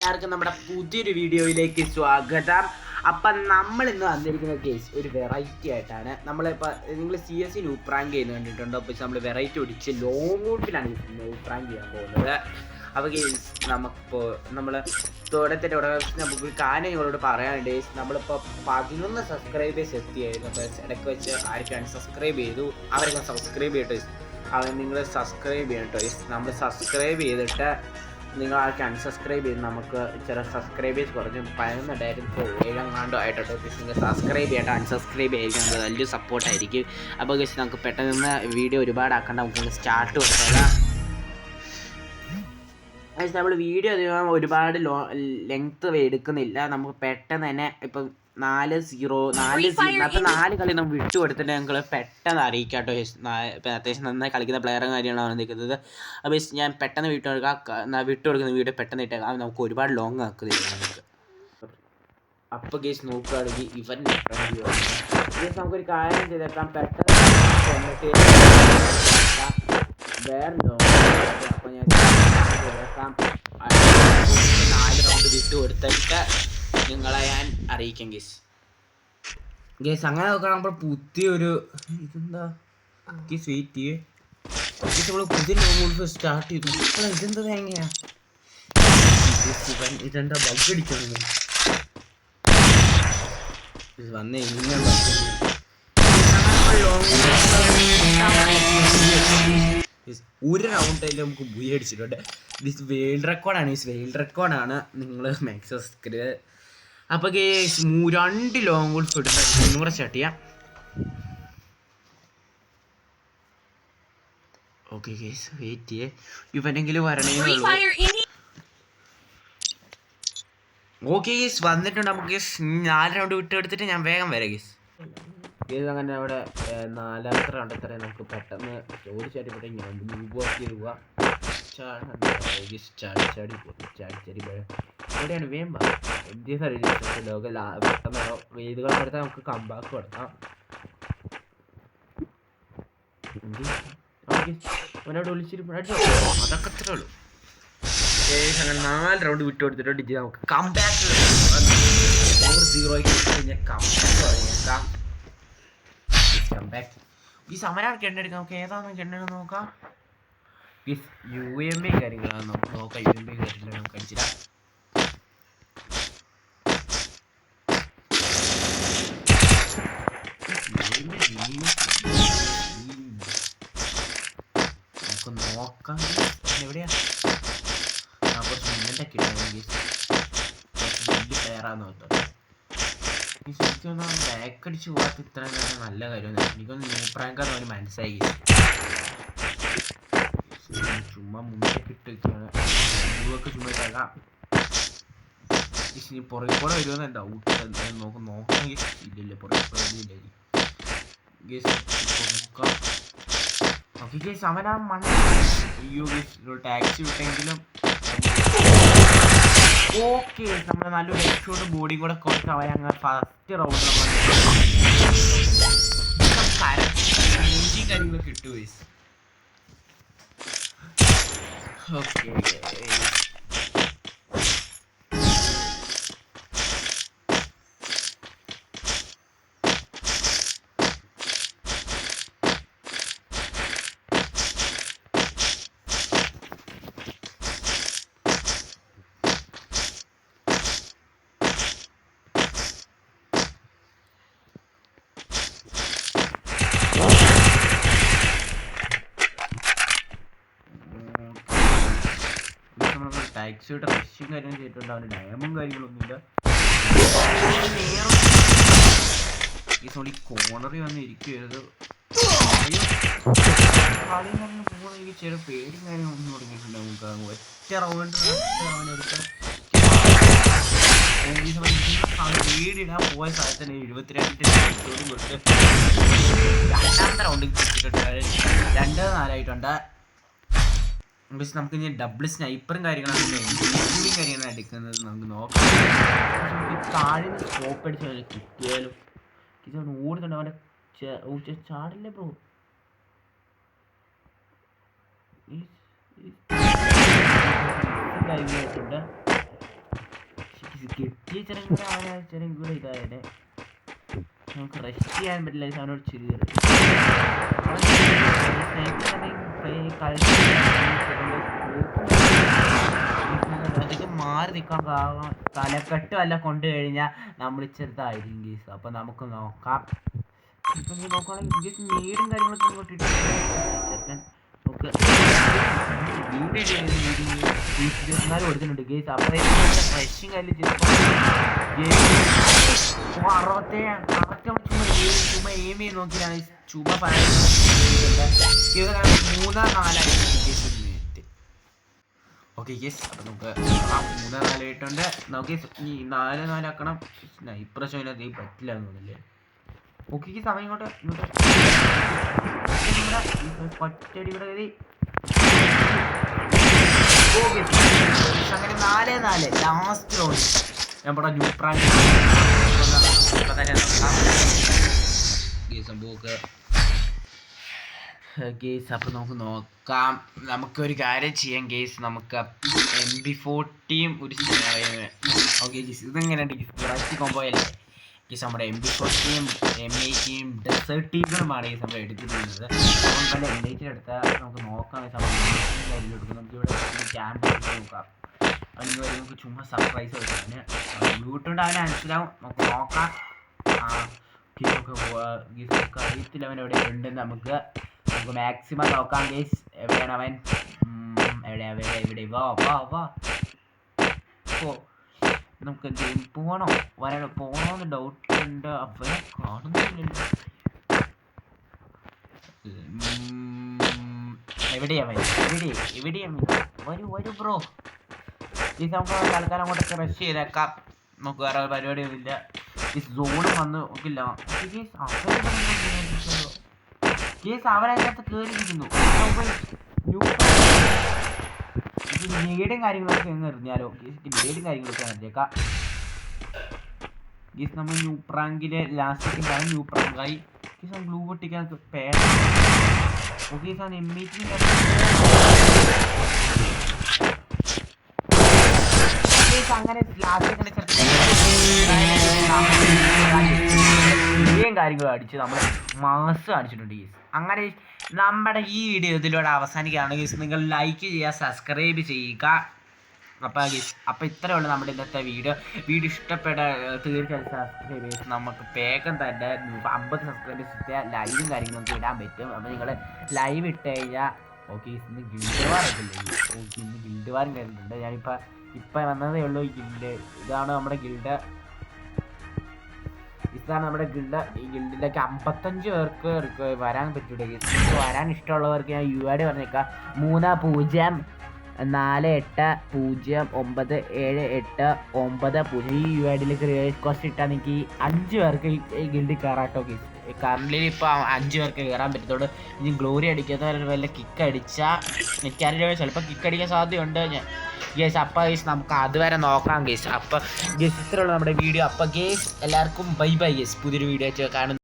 എല്ലാവർക്കും നമ്മുടെ പുതിയൊരു വീഡിയോയിലേക്ക് സ്വാഗതം. അപ്പം നമ്മൾ ഇന്ന് വന്നിരിക്കുന്ന കേസ് ഒരു വെറൈറ്റി ആയിട്ടാണ്. നമ്മളിപ്പോൾ നിങ്ങൾ CS ലൂപ്പ് റാങ്ക് ചെയ്യുന്നത് കണ്ടിട്ടുണ്ടോ? അപ്പോൾ നമ്മൾ വെറൈറ്റി ഒടിച്ച് ലോങ് ലൂപ്പിലാണ് ലൂപ്പ് റാങ്ക് ചെയ്യാൻ പോകുന്നത്. അപ്പോൾ കേസ് നമുക്കിപ്പോൾ നമ്മൾ തുടക്കത്തിലൂടെ നമുക്ക് കാര്യം നിങ്ങളോട് പറയാനുണ്ട്. നമ്മളിപ്പോൾ 11 സബ്സ്ക്രൈബേഴ്സ് എത്തിയായിരുന്നു. അപ്പോൾ ഇടയ്ക്ക് വെച്ച് ആർക്കാണ് സബ്സ്ക്രൈബ് ചെയ്തു അവരൊക്കെ സബ്സ്ക്രൈബ് ചെയ്തിട്ട് അവർ നിങ്ങൾ സബ്സ്ക്രൈബ് ചെയ്യണം കേട്ടോ. നമ്മൾ സബ്സ്ക്രൈബ് ചെയ്തിട്ട് നിങ്ങൾ ആൾക്ക് അൺസബ്സ്ക്രൈബ് ചെയ്ത് നമുക്ക് ചില സബ്സ്ക്രൈബേഴ്സ് കുറഞ്ഞ് 11 ഇപ്പോൾ 7 ആയിട്ടുണ്ട്. നിങ്ങൾ സബ്സ്ക്രൈബ് ചെയ്തിട്ട് അൺസബ്സ്ക്രൈബ് ചെയ്യുന്നത് വലിയ സപ്പോർട്ടായിരിക്കും. അപ്പോൾ ഗൈസ് നമുക്ക് പെട്ടെന്ന് വീഡിയോ ഒരുപാടാക്കേണ്ട നമുക്ക് സ്റ്റാർട്ട് കൊടുക്കാം. നമ്മൾ വീഡിയോ അധികം ഒരുപാട് ലെങ്ത്ത് എടുക്കുന്നില്ല. നമുക്ക് പെട്ടെന്ന് തന്നെ ഇപ്പം 4-0 അപ്പോൾ 4 കളി നമ്മൾ വിട്ടു കൊടുത്തിട്ട് ഞങ്ങൾ പെട്ടെന്ന് അറിയിക്കാം കേട്ടോ. ഇപ്പം അത്യാവശ്യം നന്നായി കളിക്കുന്ന പ്ലെയറും കാര്യങ്ങളാണ് നിൽക്കുന്നത്. അപ്പോൾ ഞാൻ പെട്ടെന്ന് വിട്ടു കൊടുക്കുന്ന വീഡിയോ പെട്ടെന്ന് ഇട്ടേക്കാം. നമുക്ക് ഒരുപാട് ലോങ് ആക്കുന്നില്ല നമുക്ക്. അപ്പോൾ കേസ് നോക്കുകയാണെങ്കിൽ ഇവൻ നമുക്കൊരു കാര്യം ചെയ്തേക്കാം. പെട്ടെന്ന് വേറെ ലോങ് അപ്പോൾ ഞാൻ ചെയ്തേക്കാം. 4 റൗണ്ട് വിട്ടു കൊടുത്തിട്ട് നിങ്ങളെ ഞാൻ അറിയിക്കാം ഗേസ്. അങ്ങനെ നോക്കാം. നമ്മൾ പുതിയൊരു ഇതെന്താ സ്വീറ്റ് നമ്മൾ പുതിയ ലോങ് സ്റ്റാർട്ട് ചെയ്തു. ഇതെന്താ തേങ്ങയാ ഇതെന്താ ബഗ് അടിക്കുന്നു വന്നേ. ഒരു റൗണ്ടിൽ നമുക്ക് ബുയി അടിച്ചിട്ടുണ്ട്. ദിസ് വേൾഡ് റെക്കോർഡാണ്. നിങ്ങൾ മാക്സിമം അപ്പോൾ ഗേസ് 2 ലോങ് ഗോൾസ് ഇടുന്ന ഒന്നുകൂടെ സ്റ്റാർട്ട് ചെയ്യാം. ഓക്കെ ഗേസ് വെയിറ്റ് ചെയ്യേ. ഇവനെങ്കിലും വരണേന്നുള്ളൂ. ഓക്കെ ഗേസ് വന്നിട്ടുണ്ട്. നമുക്ക് 4 റൗണ്ട് വിട്ട് എടുത്തിട്ട് ഞാൻ വേഗം വരാം ഗേസ്. അങ്ങനെ അവിടെ 4ാമത്തെ റൗണ്ട് എത്ര നമുക്ക് പെട്ടെന്ന് ഓടിച്ചാടി ഞാൻ രൂപയാക്കി രൂപ എവിടെയാണ് വേമ്പ ലോക പെട്ടെന്ന് വേദികളെടുത്താൽ നമുക്ക് കമ്പാക്ക് കൊടുക്കാം. അവനോട് വിളിച്ചിരിക്കും അതൊക്കെ അത്രേ ഉള്ളൂ. അങ്ങനെ 4 റൗണ്ട് വിട്ടു കൊടുത്തിട്ടുണ്ട്. നമുക്ക് കംബാക്ക് 4-0 കഴിഞ്ഞാൽ കംബാക്ക് ഈ സമരം എണ്ണെടുക്കാം. നമുക്ക് ഏതാണെന്ന് എണ്ണെടുത്ത് നോക്കാം. UMP കാര്യങ്ങളാണ് നമുക്ക് നോക്കാം. UMP കാര്യങ്ങൾ നമുക്ക് അടിച്ചിടാം. നമുക്ക് നോക്കാം എവിടെയാ കുറച്ച് മുന്നോട്ടൊക്കെ ഇടാമെങ്കിൽ വലിയ പ്ലെയറാന്ന് തോന്നുന്നു. ഈ ശരിക്കും ബാക്ക് അടിച്ച് പോകാത്ത ഇത്ര നല്ല കാര്യമൊന്നും എനിക്കൊന്ന് ലൂപ്പ് റാങ്കാന്ന് അവന് മനസ്സിലായി. ചുമ്മാ മുന്നോട്ട് ഇട്ടൊക്കെയാണ് ഒക്കെ ചുമ്മാ ഇട്ടാക്കാം. ഇനി പുറകെ കൂടെ വരുമെന്ന് ഡൗട്ട്. എന്തായാലും നോക്കാം ഇല്ലല്ലോ പുറകെ കൂടെ വരില്ലായിരിക്കും. നോക്കാം. ഓക്കെ ഗേസ് അവനാ അയ്യോ ഗേസ് ടാക്സി വിട്ടെങ്കിലും ഓക്കെ നമ്മൾ നല്ലൊരു ഹെഡ്ഷോട്ട് ബോഡി കൂടെ കൊടുത്ത് അവൻ അങ്ങനെ ഫസ്റ്റ് റൗണ്ട് കാര്യങ്ങളൊക്കെ ഇട്ടു ഗേസ്. ഓക്കെ ടാക്സിയുടെ റഷ്യും കാര്യങ്ങളും ചെയ്തിട്ടുണ്ട്. അവന് ഡയമും കാര്യങ്ങളൊന്നുമില്ല. ഈ സോളി കോണറിൽ വന്ന് ഇരിക്കരുത്. ചെറിയ പേടിയും കാര്യങ്ങളൊന്നും തുടങ്ങിയിട്ടുണ്ട്. നമുക്ക് ഒറ്റ റൗണ്ട് അവനെടുത്ത് പേടിയിടാൻ പോയ സ്ഥലത്തിന് 72 കൊടുത്ത് 2ാമത്തെ റൗണ്ടിൽ കിട്ടിയിട്ടുണ്ട്. 2-4 പക്ഷെ നമുക്ക് ഇനി ഡബിൾ സ്നൈപ്പറും കാര്യങ്ങളാണ് കാര്യങ്ങളാണ് എടുക്കുന്നത്. നമുക്ക് നോക്കാം. താഴെ സ്കോപ്പ് അടിച്ച് അവനെ കിട്ടിയാലും ഇതവൻ ഓടുന്നുണ്ട്. അവൻ്റെ ചാടില്ലേ ബ്രോ. കഴിഞ്ഞിട്ടുണ്ട് കിട്ടിയ ചെറിയ അവനെ ചെറിയ കൂടെ ഇതായത് നമുക്ക് റെസ്റ്റ് ചെയ്യാൻ പറ്റില്ല. അവനോട് ചെറിയ അതൊക്കെ മാറി നിൽക്കാൻ കാരണം തലക്കെട്ട് വല്ല കൊണ്ടു കഴിഞ്ഞാൽ നമ്മൾ ചെറുതായിരിക്കും ഗീസ്. അപ്പം നമുക്ക് നോക്കാം. ഇപ്പം നീ നോക്കുകയാണെങ്കിൽ ഗീസ് നീടും കാര്യങ്ങളൊക്കെ ഇങ്ങോട്ട് ഇട്ടിട്ട് നമുക്ക് കൊടുത്തിട്ടുണ്ട് ഗേസ്. അപ്പഴേ ഫ്രഷും കയ്യിൽ ചുമ എയിം ചെയ്ത് നോക്കിയാണ് ചുമ 3-4 ഓക്കെ ഗേസ്. അപ്പം നമുക്ക് 3-4 ഇട്ടുണ്ട്. നമുക്ക് ഈ 4-4 ആക്കണം. ഇപ്രാവശ്യം അതിനകത്ത് പറ്റില്ല എന്ന് തോന്നില്ലേ. Okay guys. സമയം ഇങ്ങോട്ട് ഒറ്റടി ഇവിടെ കയറി അങ്ങനെ 4-4 ലാസ്റ്റ് റൗണ്ട് നമ്മുടെ ന്യൂ പ്രാങ്ക് ഗേസ്. അപ്പം നമുക്ക് നോക്കാം. നമുക്കൊരു കാര്യം ചെയ്യാം ഗേസ്. നമുക്ക് MP40 ഒരു ഓക്കെ ഗേസ്. ഇതെങ്ങനെയുണ്ട് ഗേസ് കോമ്പോ അല്ലേ ഗേസ്. നമ്മുടെ MP40 M80 ഡെസേർട്ട് ടീഗറുമാണ് ഗേസ് നമ്മൾ എടുക്കുന്നത്. അതുകൊണ്ട് തന്നെ M80 എടുത്താൽ നമുക്ക് നോക്കാം എടുക്കും. നമുക്കിവിടെ ക്യാമ്പ് നോക്കാം. അതിന് വരെ നമുക്ക് ചുമ്മാ സർപ്രൈസ് കൊടുക്കാൻ ബ്ലൂട്ടുണ്ട്. അവനെ മനസ്സിലാവും. നമുക്ക് നോക്കാം. നമുക്ക് അറിയത്തില്ല അവൻ എവിടെ ഉണ്ടെന്ന്. നമുക്ക് മാക്സിമം നോക്കാം ഗേസ്. എവിടെയാണ് അവൻ? എവിടെ വാ വാ വാ. ഓ നമുക്ക് ഗെയിം പോകണമെന്ന് ഡൗട്ട് ഉണ്ട്. അവനെ കാണുന്നില്ലല്ലോ. എവിടെയാവൻ? വരൂ ബ്രോ. ഈ നമുക്ക് തൽക്കാലം അങ്ങോട്ടൊക്കെ റഷ് ചെയ്തേക്കാം. നമുക്ക് വേറെ പരിപാടിയൊന്നുമില്ല. ഈ സോണും വന്ന് നോക്കില്ല. കേസ് അവരതിനകത്ത് കയറിയിരിക്കുന്നു. നേടും കാര്യങ്ങളൊക്കെ എങ്ങ് എറിഞ്ഞാലോ. നേടും കാര്യങ്ങളൊക്കെ എറിഞ്ഞേക്കാം ഗീസ്. നമ്മൾ ന്യൂ പ്രാങ്കിലെ ലാസ്റ്റ് ന്യൂ പ്രാങ്കായി ഗീസ്. ഗ്ലൂ പൊട്ടിക്കാൻ പേട ഓക്കെ. അങ്ങനെ കാര്യങ്ങളും അടിച്ച് നമ്മൾ മാസ് കാണിച്ചിട്ടുണ്ട് ഗീസ്. അങ്ങനെ നമ്മുടെ ഈ വീഡിയോ ഇതിലൂടെ അവസാനിക്കുകയാണ് ഗീസ്. നിങ്ങൾ ലൈക്ക് ചെയ്യുക, സബ്സ്ക്രൈബ് ചെയ്യുക. അപ്പോൾ ഇത്രയേ ഉള്ളൂ നമ്മുടെ ഇന്നത്തെ വീഡിയോ ഇഷ്ടപ്പെട്ടാൽ സബ്സ്ക്രൈബ് ചെയ്ത് നമുക്ക് വേഗം തന്നെ 50 സബ്സ്ക്രൈബേഴ്സ് ഇട്ടാൽ ലൈവും കാര്യങ്ങളും നമുക്ക് ഇടാൻ പറ്റും. അപ്പോൾ നിങ്ങൾ ലൈവ് ഇട്ട് കഴിഞ്ഞാൽ ഓക്കെ. ഇന്ന് ഗിൽഡ് വാർ ഇട്ടില്ലേ? ഓക്കെ, ഇന്ന് ഗിൽഡ് വാറും കഴിഞ്ഞിട്ടുണ്ട്. ഇപ്പം വന്നതേ ഉള്ളൂ ഈ ഗിൽഡ്. ഇതാണ് നമ്മുടെ ഗിൽഡ്. ഈ ഗിൽഡിലേക്ക് 55 പേർക്ക് വരാൻ പറ്റൂടെ. വരാൻ ഇഷ്ടമുള്ളവർക്ക് ഞാൻ UID പറഞ്ഞേക്കാം. 3008097890. ഈ UIDയിലേക്ക് റിക്വസ്റ്റ് ഇട്ടാൽ എനിക്ക് 5 പേർക്ക് ഈ ഗിൽഡിൽ കയറാട്ടോ ഗീസ്. കറണ്ട്ലി ഇപ്പോൾ 5 പേർക്ക് കയറാൻ പറ്റത്തുള്ളൂ. ഇനി ഗ്ലോറി അടിക്കാത്തവർ വല്ല കിക്ക് അടിച്ചാൽ എനിക്കറിയില്ല, ചിലപ്പോൾ കിക്ക് അടിക്കാൻ സാധ്യതയുണ്ട് ഗേസ്. അപ്പോൾ ഗേസ് നമുക്ക് അതുവരെ നോക്കാം ഗേസ്. അപ്പോൾ ഗേസ് ഇത്രയുള്ള നമ്മുടെ വീഡിയോ. അപ്പോൾ ഗേസ് എല്ലാവർക്കും ബൈ ഗേസ്. പുതിയൊരു വീഡിയോ കാണുന്നു.